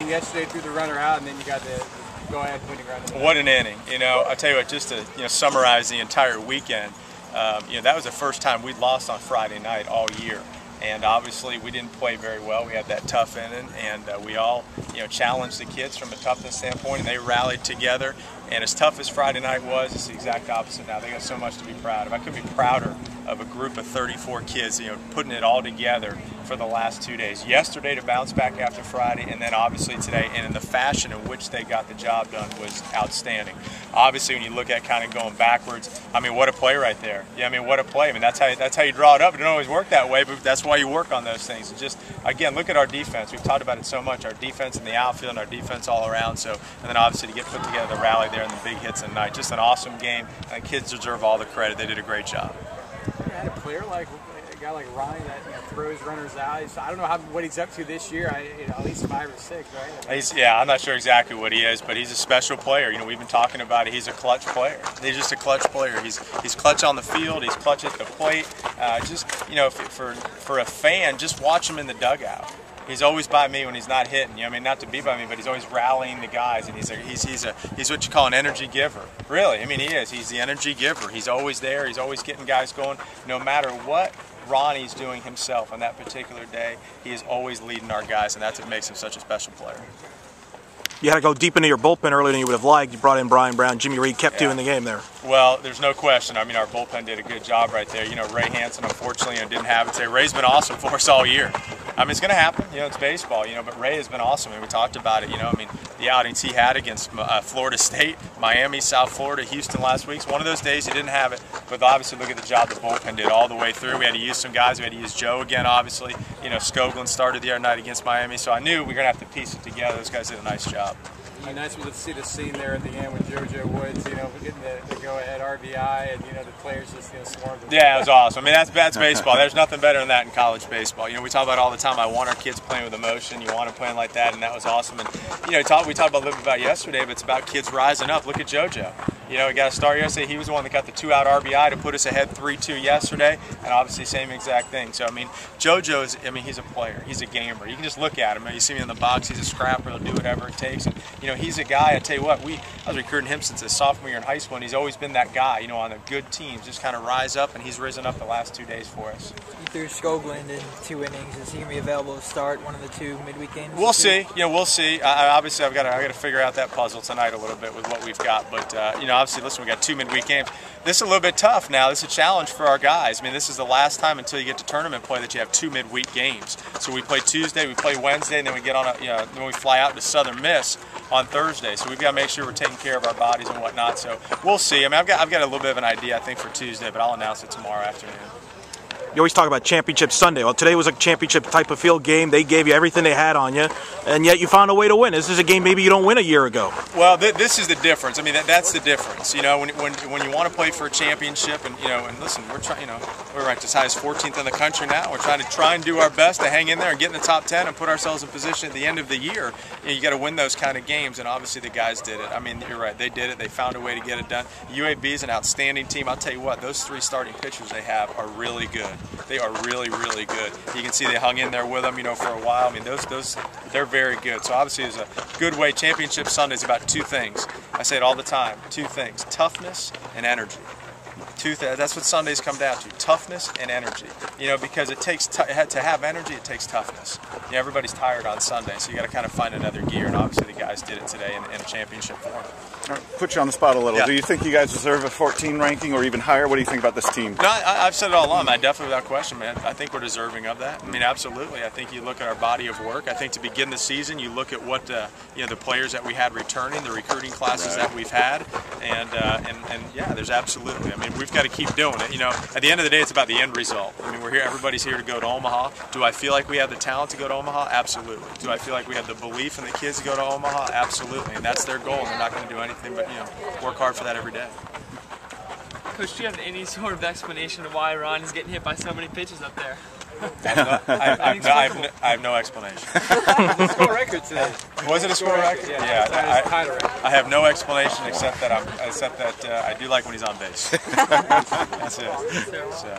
Yesterday threw the runner out, and then you got the go-ahead winning run. What an inning! You know, I tell you what, just to summarize the entire weekend, that was the first time we'd lost on Friday night all year. And obviously we didn't play very well. We had that tough inning, and we all challenged the kids from a toughness standpoint, and they rallied together. And as tough as Friday night was, it's the exact opposite now. They got so much to be proud of. I couldn't be prouder of a group of 34 kids, putting it all together for the last 2 days. Yesterday to bounce back after Friday, and then obviously today, and in the fashion in which they got the job done was outstanding. Obviously, when you look at kind of going backwards, I mean, what a play right there. Yeah, I mean, what a play. I mean, that's how you draw it up. It don't always work that way, but that's why you work on those things. And just, again, look at our defense. We've talked about it so much, our defense in the outfield and our defense all around. So, and then obviously to get put together the rally there and the big hits at night. Just an awesome game. And kids deserve all the credit. They did a great job. You had a player like a guy like Ronnie that throws runners out. I don't know what he's up to this year. At least 5 or 6, right? Yeah, I'm not sure exactly what he is, but he's a special player. We've been talking about it. He's a clutch player. He's just a clutch player. He's clutch on the field. He's clutch at the plate. For a fan, just watch him in the dugout. He's always by me when he's not hitting. I mean, not to be by me, but he's always rallying the guys, and he's what you call an energy giver. Really, I mean, he is. He's the energy giver. He's always there. He's always getting guys going. No matter what Ronnie's doing himself on that particular day, he is always leading our guys, and that's what makes him such a special player. You had to go deep into your bullpen earlier than you would have liked. You brought in Brian Brown. Jimmy Reed kept you in the game there. Well, there's no question. I mean, our bullpen did a good job right there. Ray Hansen, unfortunately, didn't have it today. Ray's been awesome for us all year. I mean, it's going to happen. It's baseball, but Ray has been awesome, and we talked about it. I mean, the outings he had against Florida State, Miami, South Florida, Houston last week. One of those days he didn't have it, but obviously look at the job the bullpen did all the way through. We had to use some guys. We had to use Joe again, obviously. Skoglund started the other night against Miami, so I knew we were going to have to piece it together. Those guys did a nice job. Nice to see the scene there at the end with JoJo Woods, getting the go-ahead RBI, and the players just swarmed. Yeah, it was awesome. I mean, that's baseball. There's nothing better than that in college baseball. We talk about it all the time. I want our kids playing with emotion. You want them playing like that, and that was awesome. And we talked about a little bit about yesterday, but it's about kids rising up. Look at JoJo. We got a start yesterday. He was the one that got the 2-out RBI to put us ahead 3-2 yesterday, and obviously same exact thing. So I mean, JoJo's. I mean, he's a player. He's a gamer. You can just look at him. You see him in the box. He's a scrapper. He'll do whatever it takes. And he's a guy. I tell you what, I was recruiting him since his sophomore year in high school, and he's always been that guy. On the good teams, just kind of rise up, and he's risen up the last 2 days for us. You threw Skoglund in 2 innings. Is he gonna be available to start one of the 2 midweek games? We'll see. We'll see. Obviously, I've got to figure out that puzzle tonight a little bit with what we've got. But obviously, listen, we got 2 midweek games. This is a little bit tough now. This is a challenge for our guys. I mean, this is the last time until you get to tournament play that you have 2 midweek games. So we play Tuesday, we play Wednesday, and then we get on then we fly out to Southern Miss on Thursday. So we've got to make sure we're taking care of our bodies and whatnot. So we'll see. I mean, I've got a little bit of an idea, I think, for Tuesday, but I'll announce it tomorrow afternoon. You always talk about Championship Sunday. Well, today was a championship type of field game. They gave you everything they had on you, and yet you found a way to win. This is a game maybe you don't win a year ago. Well, this is the difference. I mean, that's the difference. When you want to play for a championship, and listen, we're trying. We're ranked as high as 14th in the country now. We're trying to do our best to hang in there and get in the top 10 and put ourselves in position at the end of the year. You got to win those kind of games, and obviously the guys did it. I mean, you're right. They did it. They found a way to get it done. UAB is an outstanding team. I'll tell you what. Those 3 starting pitchers they have are really good. They are really good. You can see they hung in there with them, for a while. I mean, they're very good. So obviously, it's a good way. Championship Sunday is about 2 things. I say it all the time. 2 things: toughness and energy. That's what Sundays come down to: toughness and energy. Because it takes to have energy, it takes toughness. Everybody's tired on Sunday, so you got to kind of find another gear. And obviously, the guys did it today in a championship form. Put you on the spot a little. Yeah. Do you think you guys deserve a 14 ranking or even higher? What do you think about this team? No, I've said it all along. I definitely, without question, man. I think we're deserving of that. I mean, absolutely. I think you look at our body of work. I think to begin the season, you look at what the players that we had returning, the recruiting classes that we've had, and yeah, there's absolutely. I mean, we've got to keep doing it. At the end of the day, it's about the end result. I mean, we're here. Everybody's here to go to Omaha. Do I feel like we have the talent to go to Omaha? Absolutely. Do I feel like we have the belief in the kids to go to Omaha? Absolutely. And that's their goal. And they're not going to do anything but work hard for that every day. Coach, do you have any sort of explanation of why Ronnie's getting hit by so many pitches up there? I have no explanation. The score record today. Was it a score record? Yeah. I have no explanation except that I do like when he's on base. That's it. So.